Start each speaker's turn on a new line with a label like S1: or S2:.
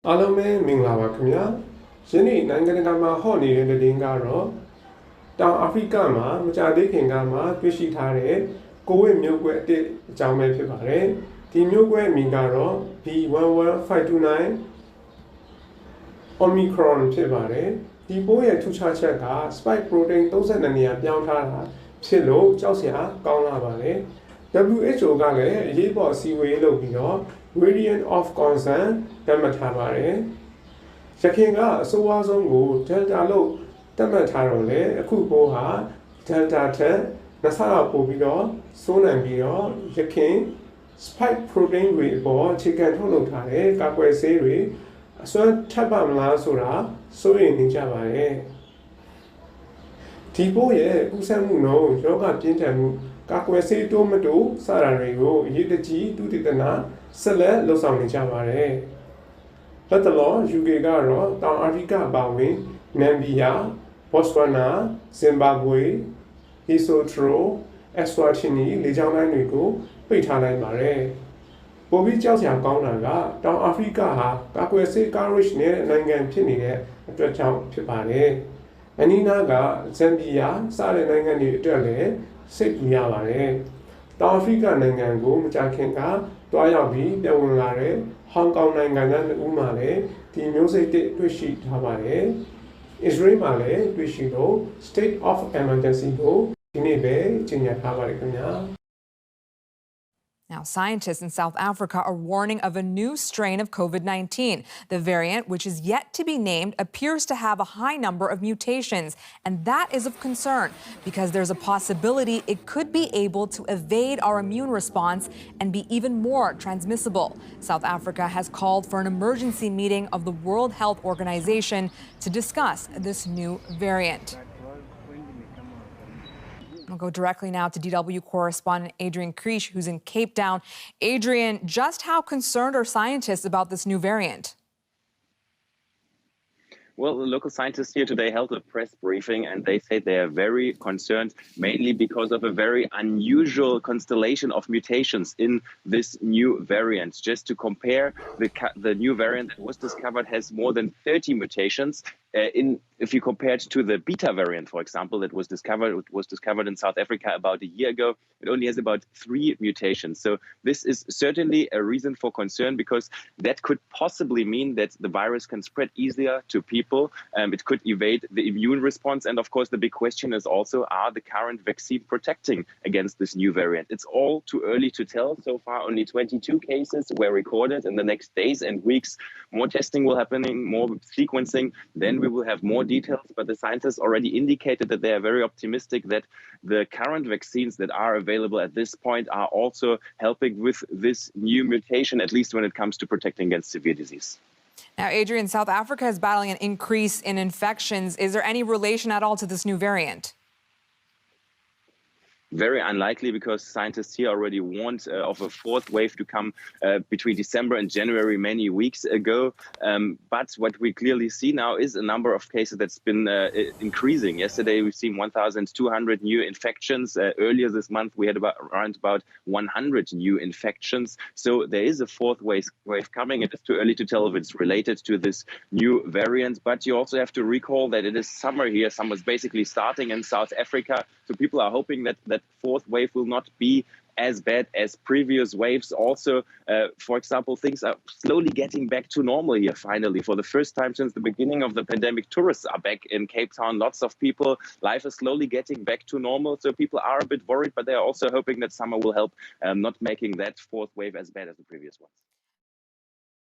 S1: အားလုံးပဲမင်္ဂလာပါခင်ဗျာယနေ့နိုင်ငံတကာမှာဟော့နေတဲ့သတင်းကတော့တောင်အာဖရိကမှာမကြာသေးခင်ကမှတွေ့ရှိထားတဲ့ကိုဗစ်မျိုးကွဲအသစ်အကြောင်းပဲဖြစ်ပါတယ်ဒီမျိုးကွဲအမည်ကတော့ B11529 Omicron ဖြစ်ပါတယ်ဒီပိုးရဲ့ထူးခြားချက်က spike protein 32နေရာပြောင်းထားတာဖြစ်လို့ကြောက်စရာကောင်းလာပါတယ် WHO ကလည်းအရေးပေါ်အစည်းအဝေးလုပ်ပြီးတော့ variant of concern သတ်မှတ်ထားပါတယ်။ရခိုင်ကအဆိုးအဆုံးကို Delta လို့သတ်မှတ်ထားတော့လေအခုပိုးဟာ Delta ထက်နှစ်ဆလောက်ပိုပြီးတော့စိုးနိုင်ပြီးတော့ရခိုင် spike protein တွေအပေါ်အခြေခံထုတ်လုပ်ထားတဲ့ကာကွယ်ဆေးတွေအစွမ်းထပ်ပါမလားဆိုတာစိုးရိမ်နေကြပါတယ်။ဒီပိုးရဲ့ကူးစက်မှုနှုန်းရောဂါပြင်းထန်မှုကာကွယ်ဆေးတိုးမတိုးစတာတွေကိုအရေးတကြီးသုတေသနဆက်လက်လှုပ်ဆောင်နေကြပါတယ်။လက်တလော UK ကတော့တောင်အာဖရိကပါဝင်နမ်ဘီယာ၊ဘော့စဝါနာ၊ဇင်ဘာဘွေ၊ဟီဆိုထရို၊အက်စဝါတီနီလေကြောင်းလိုင်းတွေကိုပိတ်ထားလိုက်ပါတယ်။ပိုပြီးကြောက်စရာကောင်းတာကတောင်အာဖရိကဟာကာကွယ်ဆေး coverage နဲ့နိုင်ငံဖြစ်နေတဲ့အတွက်ကြောင့်ဖြစ်ပါတယ်။အနီးနားကဇမ်ဘီယာစတဲ့နိုင်ငံတွေအတွက်လည်းစိတ်ပူရပါတယ်။တောင်အာဖရိကနိုင်ငံကိုမကြာခင်ကတွားရောက်ပြီးပြန်ဝင်လာတဲ့ဟောင်ကောင်နိုင်ငံသား2ဦးမှလည်းဒီမျိုးစိတ်တွေ့ရှိထားပါတယ်။ Israel မှာလည်းတွေ့ရှိလို့ State of Emergency ကိုဒီနေ့ပဲကြေညာထားပါတယ်ခင်ဗျာ။
S2: Now, scientists in South Africa are warning of a new strain of COVID-19. The variant, which is yet to be named, appears to have a high number of mutations. And that is of concern because there's a possibility it could be able to evade our immune response and be even more transmissible. South Africa has called for an emergency meeting of the World Health Organization to discuss this new variant. We'll go directly now to DW correspondent Adrian Krish, who's in Cape Town. Adrian, just how concerned are scientists about this new variant?
S3: Well, the local scientists here today held a press briefing and they say they are very concerned, mainly because of a very unusual constellation of mutations in this new variant. Just to compare, the new variant that was discovered has more than 30 mutations. If you compare it to the beta variant, for example, that was discovered in South Africa about a year ago, it only has about 3 mutations. So this is certainly a reason for concern because that could possibly mean that the virus can spread easier to people. It could evade the immune response. And of course, the big question is also, are the current vaccine protecting against this new variant? It's all too early to tell. So far, only 22 cases were recorded. In the next days and weeks, more testing will happen, more sequencing. Then we will have more details, but the scientists already indicated that they are very optimistic that the current vaccines that are available at this point are also helping with this new mutation, at least when it comes to protecting against severe disease.
S2: Now, Adrian, South Africa is battling an increase in infections. Is there any relation at all to this new variant?
S3: Very unlikely because scientists here already warned of a fourth wave to come between December and January many weeks ago. But what we clearly see now is a number of cases that's been increasing. Yesterday, we've seen 1,200 new infections. Earlier this month, we had around 100 new infections. So there is a fourth wave coming. It is too early to tell if it's related to this new variant. But you also have to recall that it is summer here. Summer is basically starting in South Africa. So people are hoping that that fourth wave will not be as bad as previous waves. Also, for example, things are slowly getting back to normal here, finally. For the first time since the beginning of the pandemic, tourists are back in Cape Town. Lots of people. Life is slowly getting back to normal. So people are a bit worried, but they are also hoping that summer will help not making that fourth wave as bad as the previous ones.